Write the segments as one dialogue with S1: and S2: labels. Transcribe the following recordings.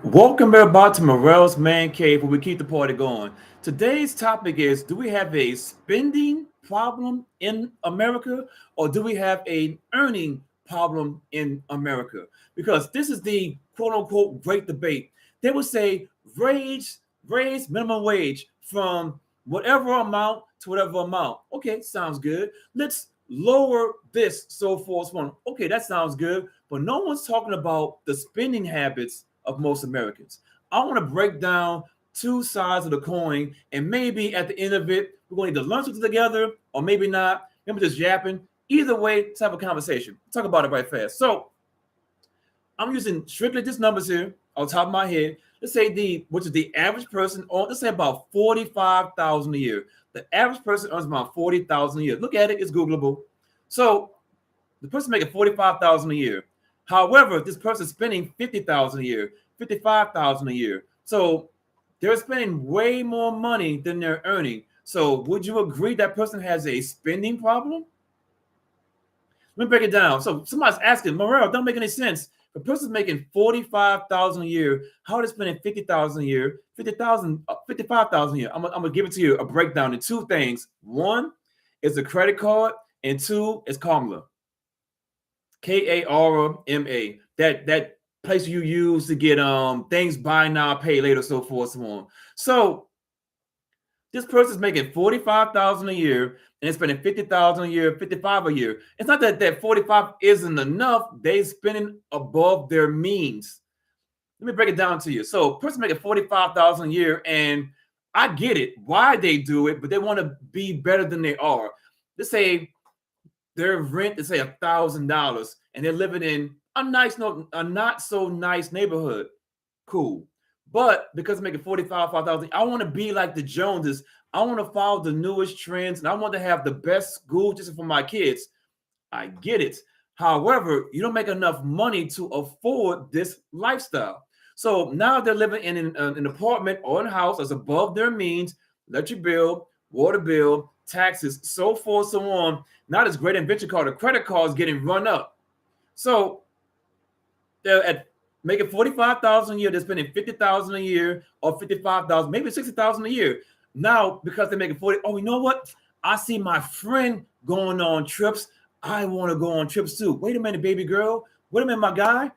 S1: Welcome everybody to Morel's Man Cave, where we keep the party going. Today's topic is: do we have a spending problem in America, or do we have an earning problem in America? Because this is the quote unquote great debate. They would say raise minimum wage from whatever amount to whatever amount. Okay, sounds good. Let's lower this so forth. So on. Okay, that sounds good. But no one's talking about the spending habits of most Americans. I want to break down two sides of the coin, and maybe at the end of it, we're going to either learn something together or maybe not. Maybe just yapping. Either way, let's have a conversation. Talk about it right fast. So I'm using strictly just numbers here on top of my head. Let's say which is the average person on, let's say about 45,000 a year. The average person earns about 40,000 a year. Look at it, it's Googleable. So the person making 45,000 a year. However, this person is spending 50,000 a year, 55,000 a year. So they're spending way more money than they're earning. So would you agree that person has a spending problem? Let me break it down. So somebody's asking, Morel, don't make any sense. If a person's making 45,000 a year, how are they spending 50,000 a year, 50,000, 55,000 a year? I'm gonna give it to you a breakdown in two things. One is a credit card, and two is Kamla. Karma. That place you use to get things buy now, pay later, so forth, so on. So this person's making 45,000 a year and spending 50,000 a year, 55 a year. It's not that 45 isn't enough. They spending above their means. Let me break it down to you. So person making 45,000 a year, and I get it why they do it, but they want to be better than they are. Let's say their rent is say $1,000 and they're living in a not so nice neighborhood. Cool. But because I'm making 45,000, I want to be like the Joneses. I want to follow the newest trends, and I want to have the best school just for my kids. I get it. However, you don't make enough money to afford this lifestyle. So now they're living in an apartment or a house that's above their means, electric bill, water bill, taxes, so forth, so on. Now this great invention called a credit card is getting run up. So they're at making 45,000 a year, they're spending 50,000 a year or 55,000, maybe 60,000 a year. Now, because they're making 40, oh, you know what? I see my friend going on trips. I want to go on trips too. Wait a minute, baby girl. Wait a minute, my guy.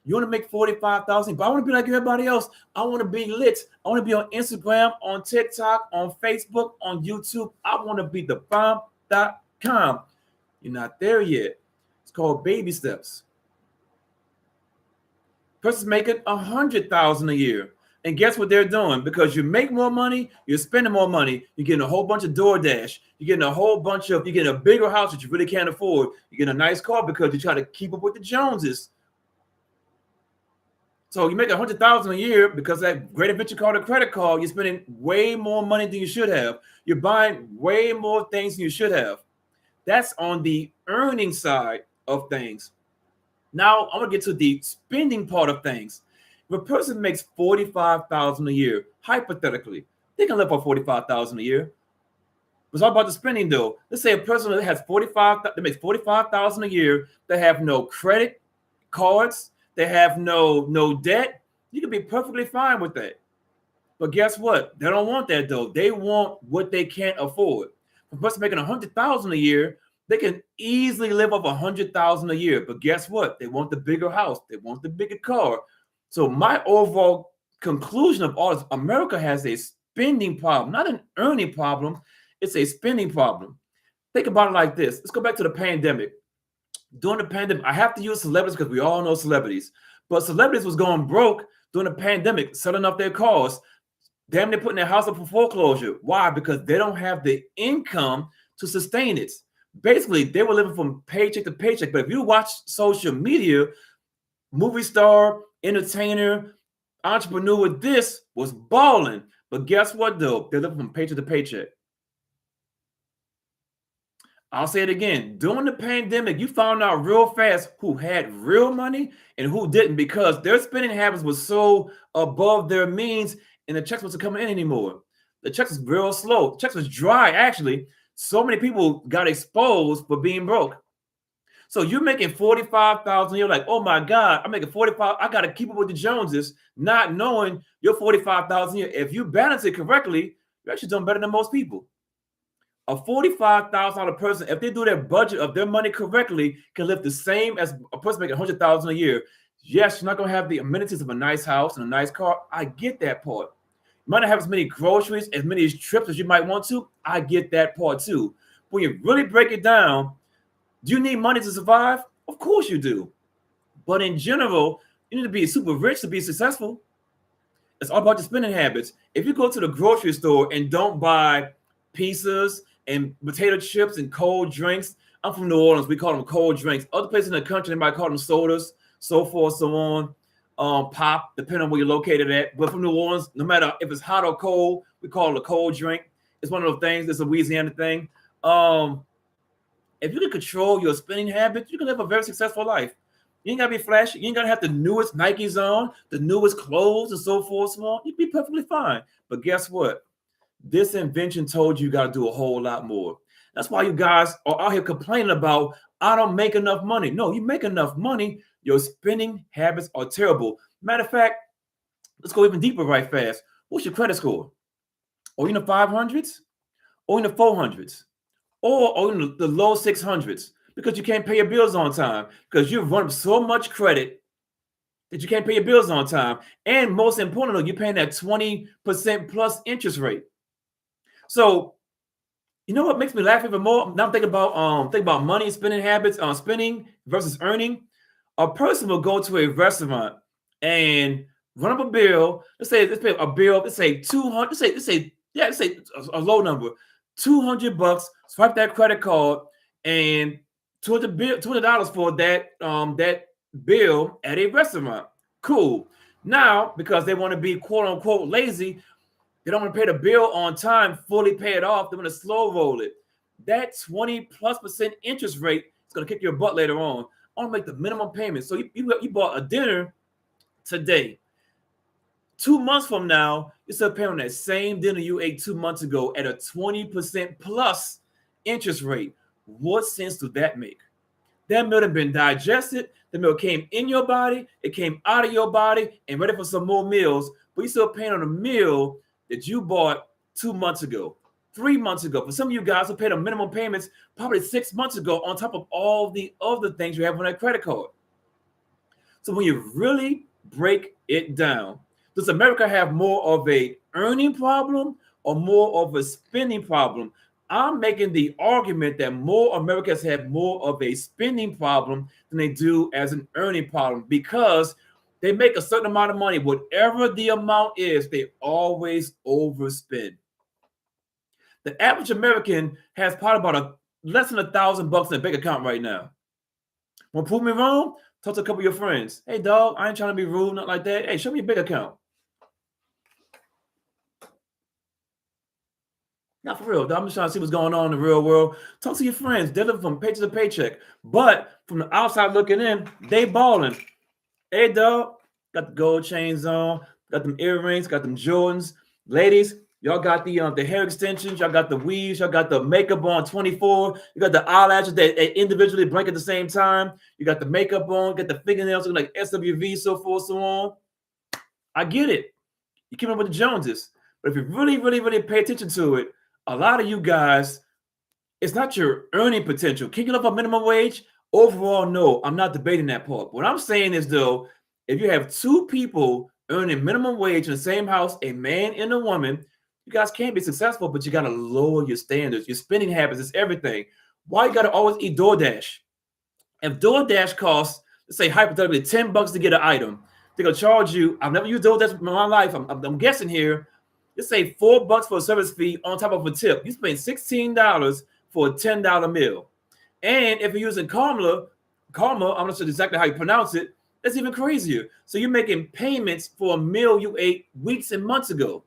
S1: You want to make 45,000, but I want to be like everybody else. I want to be lit. I want to be on Instagram, on TikTok, on Facebook, on YouTube. I want to be the bomb.com. You're not there yet. It's called baby steps. Person's making 100,000 a year. And guess what they're doing? Because you make more money, you're spending more money, you're getting a whole bunch of DoorDash, you're getting a bigger house that you really can't afford, you're getting a nice car because you try to keep up with the Joneses. So you make 100,000 a year because that great invention called a credit card, you're spending way more money than you should have. You're buying way more things than you should have. That's on the earning side of things. Now I'm gonna get to the spending part of things. If a person makes 45,000 a year, hypothetically, they can live for 45,000 a year. It's all about the spending though. Let's say a person that has 45 that makes 45,000 a year, they have no credit cards, they have no debt. You can be perfectly fine with that. But guess what? They don't want that though. They want what they can't afford. A person making 100,000 a year, they can easily live off 100,000 a year. But guess what? They want the bigger house. They want the bigger car. So my overall conclusion of all is America has a spending problem, not an earning problem. It's a spending problem. Think about it like this. Let's go back to the pandemic. During the pandemic, I have to use celebrities because we all know celebrities. But celebrities was going broke during the pandemic, selling off their cars. Damn, they're putting their house up for foreclosure. Why? Because they don't have the income to sustain it. Basically, they were living from paycheck to paycheck. But if you watch social media, movie star, entertainer, entrepreneur, this was balling. But guess what, though? They're living from paycheck to paycheck. I'll say it again. During the pandemic, you found out real fast who had real money and who didn't because their spending habits was so above their means and the checks wasn't coming in anymore. The checks was real slow. The checks was dry, actually. So many people got exposed for being broke. So you're making 45,000. You're like, oh my God, I'm making 45. I got to keep up with the Joneses, not knowing you're 45,000. If you balance it correctly, you're actually doing better than most people. A $45,000 person, if they do their budget of their money correctly, can live the same as a person making 100,000 a year. Yes, you're not gonna have the amenities of a nice house and a nice car. I get that part. You might not have as many groceries, as many trips as you might want to. I get that part too. When you really break it down, do you need money to survive? Of course you do. But in general, you need to be super rich to be successful. It's all about your spending habits. If you go to the grocery store and don't buy pizzas and potato chips and cold drinks, I'm from New Orleans. We call them cold drinks. Other places in the country, they might call them sodas, so forth, so on. Pop, depending on where you're located at. But from New Orleans, no matter if it's hot or cold, we call it a cold drink. It's one of those things. It's a Louisiana thing. If you can control your spending habits, you can live a very successful life. You ain't gotta be flashy. You ain't gotta have the newest Nikes on, the newest clothes, and so forth, so on. You'd be perfectly fine. But guess what? This invention told you gotta do a whole lot more. That's why you guys are out here complaining about, I don't make enough money. No, you make enough money. Your spending habits are terrible. Matter of fact, let's go even deeper right fast. What's your credit score? Are you in the 500s? Or in the 400s? Or in the low 600s? Because you can't pay your bills on time. Because you've run so much credit that you can't pay your bills on time. And most importantly, you're paying that 20% plus interest rate. So, you know what makes me laugh even more? Now I'm thinking about money, spending habits, spending versus earning. A person will go to a restaurant and run up a bill. Let's say a bill. Let's say 200. Let's say a low number, $200. Swipe that credit card and $200 for that bill at a restaurant. Cool. Now, because they want to be quote unquote lazy, they don't want to pay the bill on time, fully pay it off. They want to slow roll it. That 20+% interest rate is going to kick your butt later on. I want to make the minimum payment. So you bought a dinner today. 2 months from now, you're still paying on that same dinner you ate 2 months ago at a 20% plus interest rate. What sense does that make? That meal had been digested. The meal came in your body. It came out of your body and ready for some more meals. But you're still paying on a meal that you bought 2 months ago, 3 months ago. For some of you guys who paid the minimum payments probably 6 months ago on top of all the other things you have on that credit card. So when you really break it down, does America have more of a earning problem or more of a spending problem? I'm making the argument that more Americans have more of a spending problem than they do as an earning problem because they make a certain amount of money. Whatever the amount is, they always overspend. The average American has probably about less than $1,000 in their bank account right now. Want to prove me wrong? Talk to a couple of your friends. Hey, dog, I ain't trying to be rude, not like that. Hey, show me your bank account. Not for real. I'm just trying to see what's going on in the real world. Talk to your friends. They live from paycheck to paycheck. But from the outside looking in, they balling. Hey, dog, got the gold chains on, got them earrings, got them Jordans. Ladies, y'all got the hair extensions, y'all got the weaves, y'all got the makeup on 24. You got the eyelashes that individually blink at the same time. You got the makeup on, got the fingernails looking like SWV, so forth, so on. I get it. You keep up with the Joneses. But if you really, really, really pay attention to it, a lot of you guys, it's not your earning potential. Can you live up minimum wage? Overall, no. I'm not debating that part. What I'm saying is, though, if you have two people earning minimum wage in the same house, a man and a woman, you guys can't be successful, but you got to lower your standards. Your spending habits is everything. Why you got to always eat DoorDash? If DoorDash costs, let's say hypothetically, $10 to get an item, they're going to charge you. I've never used DoorDash in my life. I'm guessing here. Let's say $4 for a service fee on top of a tip. You spend $16 for a $10 meal. And if you're using Karma, I'm not sure exactly how you pronounce it, that's even crazier. So you're making payments for a meal you ate weeks and months ago.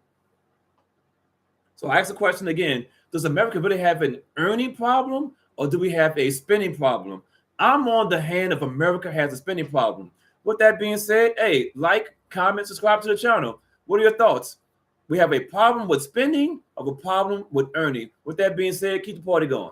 S1: So I ask the question again, does America really have an earning problem or do we have a spending problem? I'm on the hand of America has a spending problem. With that being said, hey, like, comment, subscribe to the channel. What are your thoughts? We have a problem with spending or a problem with earning? With that being said, keep the party going.